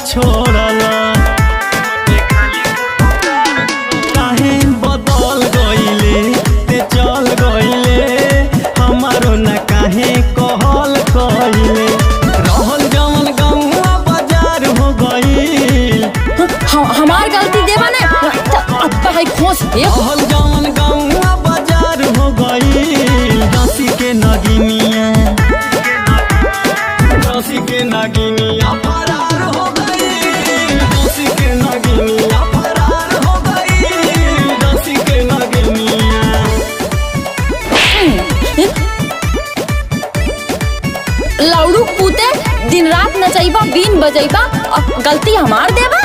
छोड़ला काहे बदल गइले ते चल गइले हमारो ना काहे कहल कइले रहल जवन गौवा बाजार हो गइल हमार गलती देवा ने अब भाई खोस दे रहल जवन गौवा बाजार हो गइल दसी के नगिनिया दसी के नगिनिया फरार हो गइल दसी के नगिनिया फरार हो गइल दसी के नगिनिया लाउडू पूते दिन रात नचैबा बीन बजैबा अब गलती हमार देबा